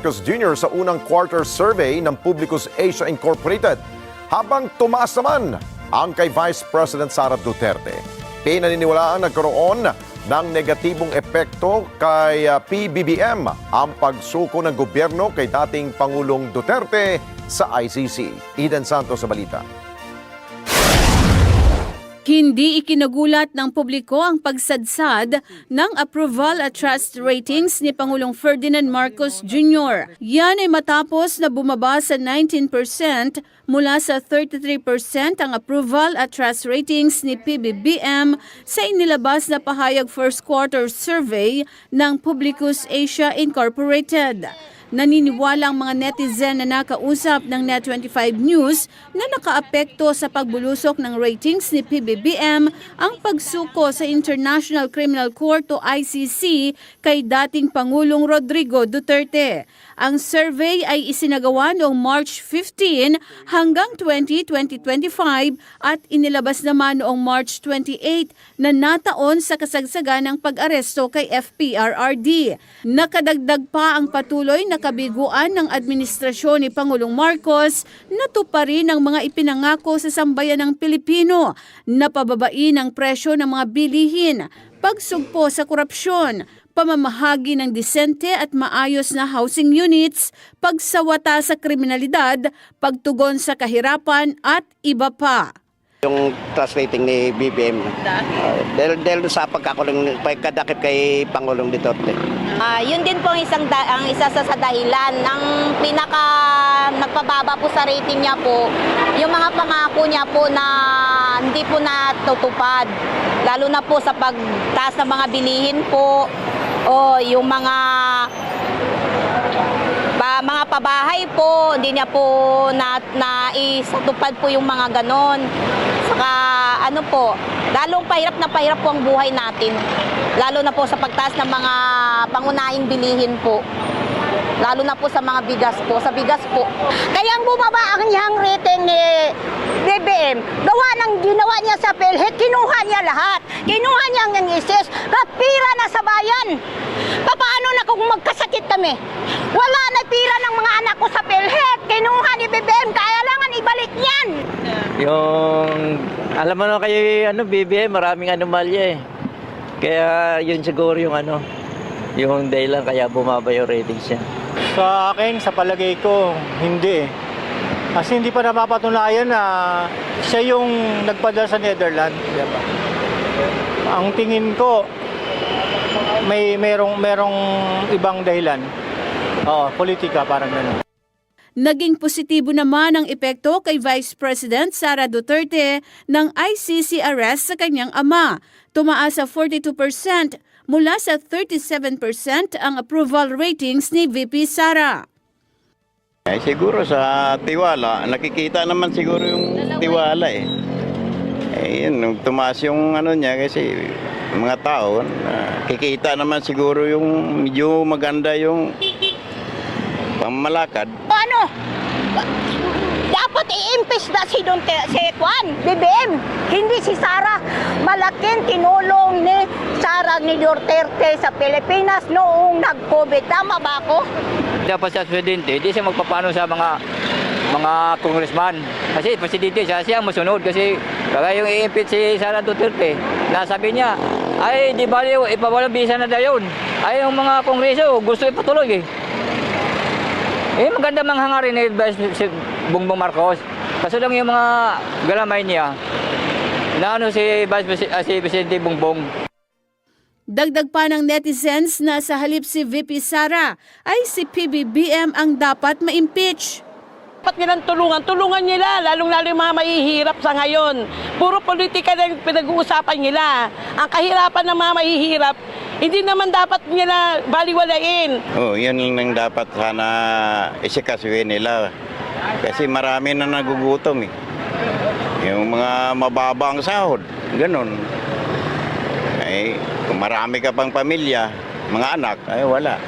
Marcos Jr. sa unang quarter survey ng Publicus Asia Incorporated. Habang tumaas naman ang kay Vice President Sara Duterte. Pinaniniwalaan nagkaroon ng negatibong epekto kay PBBM ang pagsuko ng gobyerno kay dating Pangulong Duterte sa ICC. Eden Santos sa balita. Hindi ikinagulat ng publiko ang pagsadsad ng approval at trust ratings ni Pangulong Ferdinand Marcos Jr. Yan ay matapos na bumaba sa 19% mula sa 33% ang approval at trust ratings ni PBBM sa inilabas na pahayag first quarter survey ng Publicus Asia Incorporated. Naniniwala ang mga netizen na nakausap ng Net25 News na nakaapekto sa pagbulusok ng ratings ni PBBM ang pagsuko sa International Criminal Court o ICC kay dating Pangulong Rodrigo Duterte. Ang survey ay isinagawa noong March 15 hanggang 2025 at inilabas naman noong March 28 na nataon sa kasagsagan ng pag-aresto kay FPRRD. Nakadagdag pa ang patuloy na kabiguan ng administrasyon ni Pangulong Marcos na tuparin ang mga ipinangako sa sambayan ng Pilipino na pababain ang presyo ng mga bilihin, pagsugpo sa korupsyon, pamamahagi ng disente at maayos na housing units, pagsawata sa kriminalidad, pagtugon sa kahirapan at iba pa. Yung trust rating ni BBM, dahil sa pagkadakip kay Pangulong Duterte. Yun din po ang isa sa dahilan ng pinaka nagpababa po sa rating niya po, yung mga pangako niya po na hindi po natutupad. Lalo na po sa pagtaas ng mga bilihin po o yung mga pabahay po, hindi niya po naisatupad po yung mga ganon. Saka ano po, lalong pahirap na pahirap po ang buhay natin. Lalo na po sa pagtaas ng mga pangunahing bilihin po. Lalo na po sa mga bigas po, sa bigas po. Kaya ang bumaba ang niyang rating ni BBM, gawa ng ginawa niya sa PhilHealth, kinuha niya lahat. Kinuha niya ang isis, kapira na sa bayan. Paano na kung magkasakit kami? Wala na pira ng mga anak ko sa PhilHealth, kinuha ni BBM, kailangan ibalik niyan. Yung, alam mo na kay BBM, maraming anomalya eh. Kaya yun siguro yung yung dahilan kaya bumaba yung ratings niya. Sa akin, sa palagay ko, hindi. Kasi hindi pa napapatunayan na siya yung nagpadala sa Netherlands. Diba? Ang tingin ko, merong ibang dahilan. Oo, politika, parang gano'n. Naging positibo naman ang epekto kay Vice President Sara Duterte ng ICC arrest sa kanyang ama. Tumaas sa 42% mula sa 37% ang approval ratings ni VP Sara. Siguro sa tiwala, nakikita naman siguro yung tiwala eh. Yun, tumaas yung niya kasi mga tao, kikita naman siguro yung medyo maganda yung pamamalakad. Ano? Dapat i-impeach na si BBM, hindi si Sara. Malaking tinulong ni Sara ni Duterte sa Pilipinas noong nag-COVID. Tama ba ako? Dapat sa presidente, hindi siya magpapano sa mga congressman. Kasi presidente siya ang masunod kasi kaya yung i-impeach si Sara Duterte. Nasabi niya, ay di bali ipawalang bisa na dayon. Ay yung mga kongreso gusto ipatuloy eh. Maganda manghangarin ni si Bongbong Marcos. Kaso lang yung mga galamay niya na si Presidente Bongbong. Dagdag pa ng netizens na sa halip si VP Sara ay si PBBM ang dapat ma-impeach. Dapat nilang tulungan nila, lalong-lalo yung mga mahihirap sa ngayon. Puro politika na yung pinag-uusapan nila. Ang kahirapan ng mga mahihirap, hindi naman dapat nila baliwalain. Yan lang dapat sana isikasuhin nila. Kasi marami na nagugutom eh. Yung mga mababang sahod, ganun. Kung marami ka pang pamilya, mga anak, ay wala.